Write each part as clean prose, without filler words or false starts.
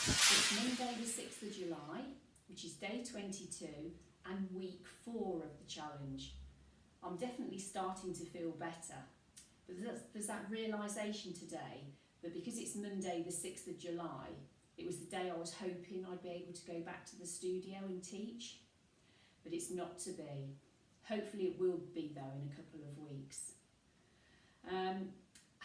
It's Monday the 6th of July, which is day 22 and week 4 of the challenge. I'm definitely starting to feel better, but there's that realisation today that because it's Monday the 6th of July, it was the day I was hoping I'd be able to go back to the studio and teach, but it's not to be. Hopefully it will be though in a couple of weeks.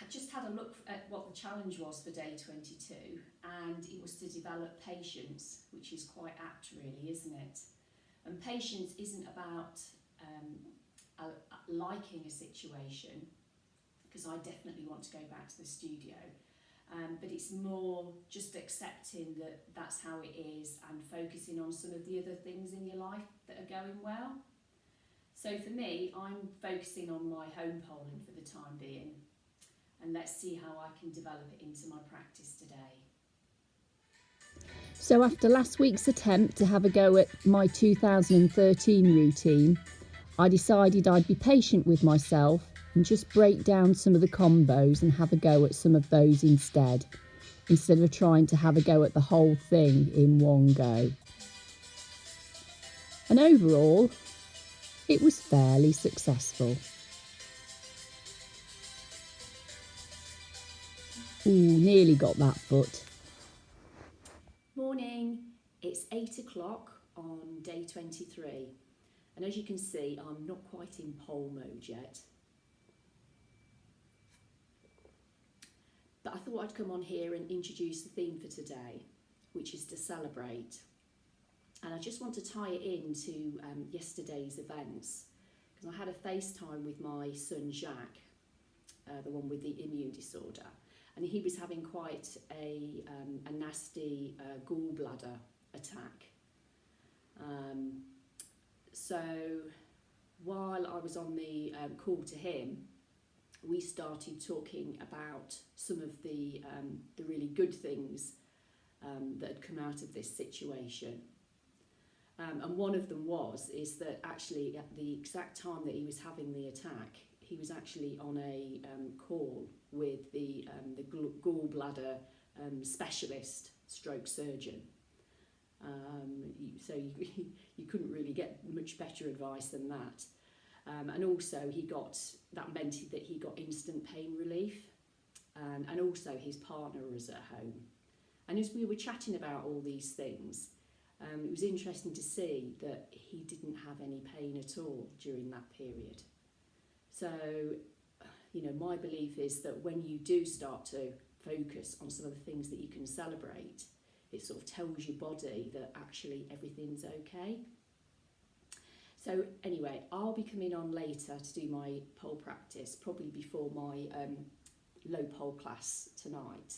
I just had a look at what the challenge was for day 22, and it was to develop patience, which is quite apt really, isn't it? And patience isn't about liking a situation, because I definitely want to go back to the studio, but it's more just accepting that that's how it is and focusing on some of the other things in your life that are going well. So for me, I'm focusing on my home polling for the time being, and let's see how I can develop it into my practice today. So after last week's attempt to have a go at my 2013 routine, I decided I'd be patient with myself and just break down some of the combos and have a go at some of those instead of trying to have a go at the whole thing in one go. And overall, it was fairly successful. Ooh, nearly got that foot. Morning, it's 8 o'clock on day 23, and as you can see, I'm not quite in pole mode yet. But I thought I'd come on here and introduce the theme for today, which is to celebrate. And I just want to tie it into yesterday's events, because I had a FaceTime with my son Jacques, the one with the immune disorder, and he was having quite a nasty gallbladder attack. So while I was on the call to him, we started talking about some of the really good things that had come out of this situation. And one of them is that actually at the exact time that he was having the attack, he was actually on a call with the gallbladder specialist stroke surgeon. So you couldn't really get much better advice than that. And also that meant that he got instant pain relief, and also his partner was at home. And as we were chatting about all these things, it was interesting to see that he didn't have any pain at all during that period. So, my belief is that when you do start to focus on some of the things that you can celebrate, it sort of tells your body that actually everything's okay. So anyway, I'll be coming on later to do my pole practice, probably before my low pole class tonight.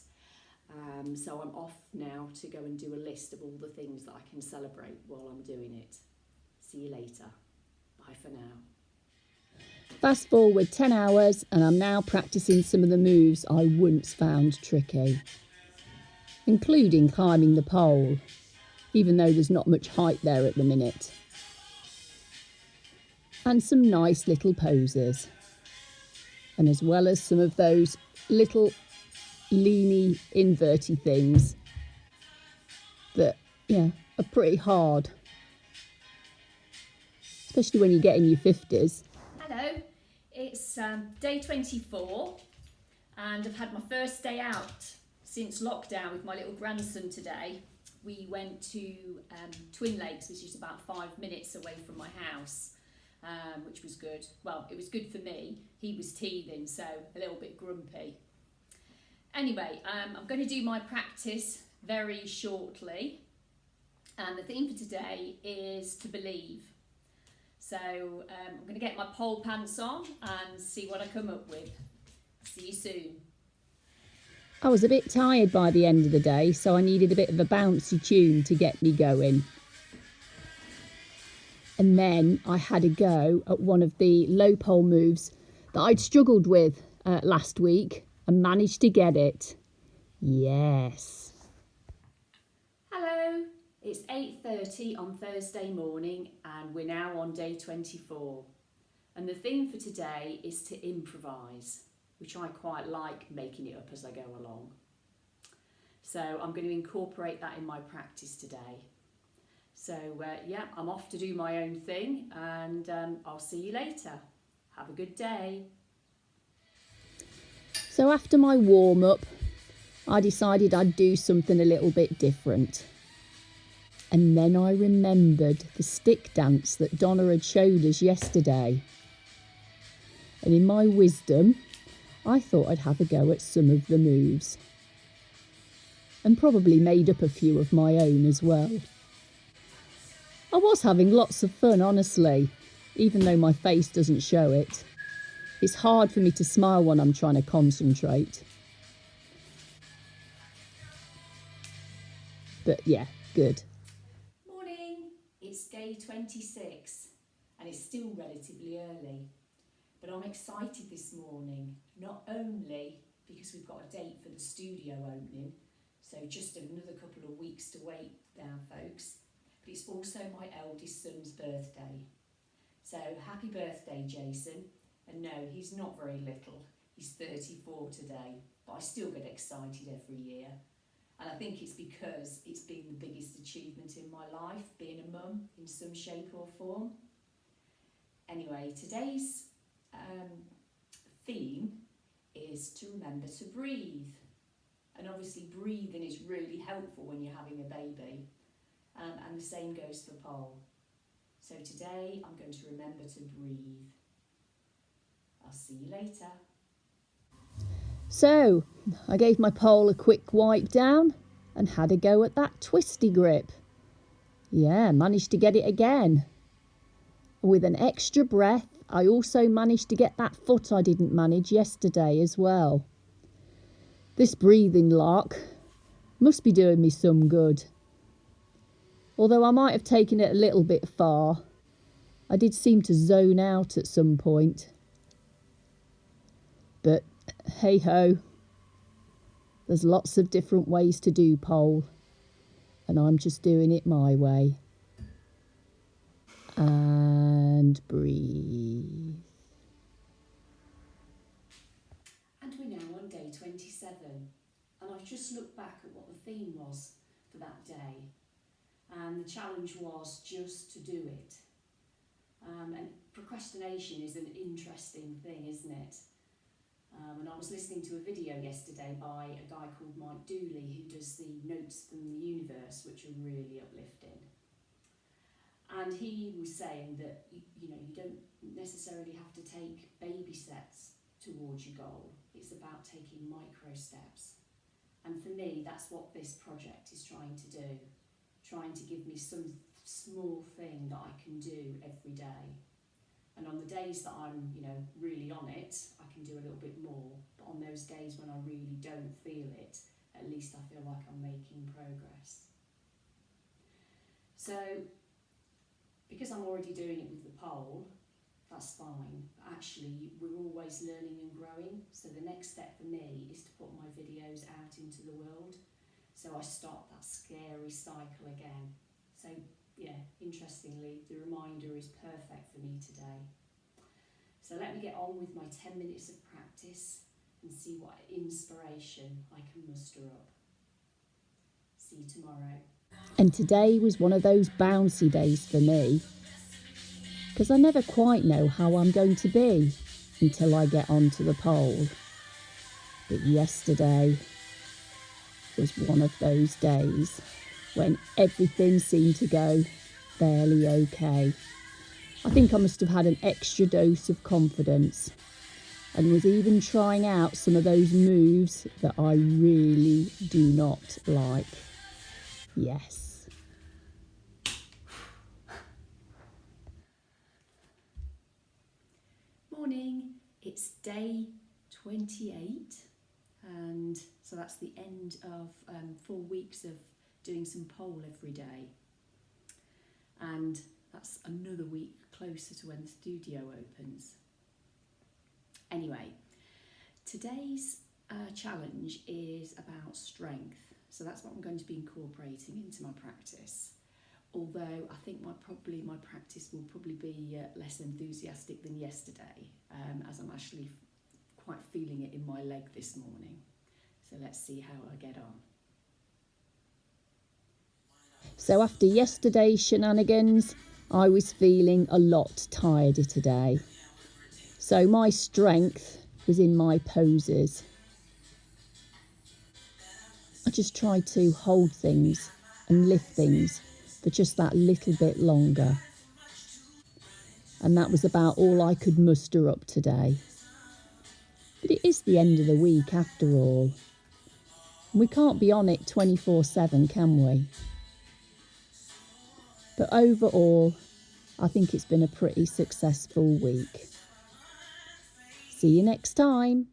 So I'm off now to go and do a list of all the things that I can celebrate while I'm doing it. See you later. Bye for now. Fast forward 10 hours and I'm now practising some of the moves I once found tricky, including climbing the pole, even though there's not much height there at the minute. And some nice little poses. And as well as some of those little leany inverty things that are pretty hard, especially when you get in your 50s. Hello, it's day 24, and I've had my first day out since lockdown with my little grandson today. We went to Twin Lakes, which is about 5 minutes away from my house, which was good. Well, it was good for me. He was teething, so a little bit grumpy. Anyway, I'm going to do my practice very shortly, and the theme for today is to believe. So I'm going to get my pole pants on and see what I come up with. See you soon. I was a bit tired by the end of the day, so I needed a bit of a bouncy tune to get me going. And then I had a go at one of the low pole moves that I'd struggled with last week and managed to get it. Yes. Hello, it's 8:30 on Thursday morning and we're now on day 24. And the theme for today is to improvise, which I quite like making it up as I go along. So I'm going to incorporate that in my practice today. So yeah, I'm off to do my own thing, and I'll see you later. Have a good day. So after my warm-up, I decided I'd do something a little bit different. And then I remembered the stick dance that Donna had showed us yesterday. And in my wisdom, I thought I'd have a go at some of the moves. And probably made up a few of my own as well. I was having lots of fun, honestly, even though my face doesn't show it. It's hard for me to smile when I'm trying to concentrate. But yeah, good. Morning, it's day 26 and it's still relatively early. But I'm excited this morning, not only because we've got a date for the studio opening, so just another couple of weeks to wait now, folks, but it's also my eldest son's birthday. So happy birthday, Jason. And no, he's not very little, he's 34 today, but I still get excited every year. And I think it's because it's been the biggest achievement in my life, being a mum in some shape or form. Anyway, today's theme is to remember to breathe. And obviously breathing is really helpful when you're having a baby. And the same goes for Pole. So today I'm going to remember to breathe. I'll see you later. So, I gave my pole a quick wipe down and had a go at that twisty grip. Yeah, managed to get it again. With an extra breath, I also managed to get that foot I didn't manage yesterday as well. This breathing lark must be doing me some good. Although I might have taken it a little bit far, I did seem to zone out at some point. But hey ho, there's lots of different ways to do pole, and I'm just doing it my way. And breathe. And we're now on day 27, and I've just looked back at what the theme was for that day, and the challenge was just to do it. And procrastination is an interesting thing, isn't it? And I was listening to a video yesterday by a guy called Mike Dooley, who does the Notes from the Universe, which are really uplifting. And he was saying that you don't necessarily have to take baby steps towards your goal. It's about taking micro steps. And for me, that's what this project is trying to do. Trying to give me some small thing that I can do every day. And on the days that I'm, really on it, I can do a little bit more. But on those days when I really don't feel it, at least I feel like I'm making progress. So, because I'm already doing it with the pole, that's fine. But actually, we're always learning and growing. So the next step for me is to put my videos out into the world. So I start that scary cycle again. So yeah, interestingly, the reminder is perfect for me today. So let me get on with my 10 minutes of practice and see what inspiration I can muster up. See you tomorrow. And today was one of those bouncy days for me, because I never quite know how I'm going to be until I get onto the pole. But yesterday was one of those days when everything seemed to go fairly okay. I think I must have had an extra dose of confidence and was even trying out some of those moves that I really do not like. Yes. Morning, it's day 28, and so that's the end of 4 weeks of doing some pole every day. And that's another week closer to when the studio opens. Anyway, today's challenge is about strength. So that's what I'm going to be incorporating into my practice. Although I think my practice will probably be less enthusiastic than yesterday, as I'm actually quite feeling it in my leg this morning. So let's see how I get on. So after yesterday's shenanigans, I was feeling a lot tireder today. So my strength was in my poses. I just tried to hold things and lift things for just that little bit longer. And that was about all I could muster up today. But it is the end of the week after all. We can't be on it 24/7, can we? But overall, I think it's been a pretty successful week. See you next time.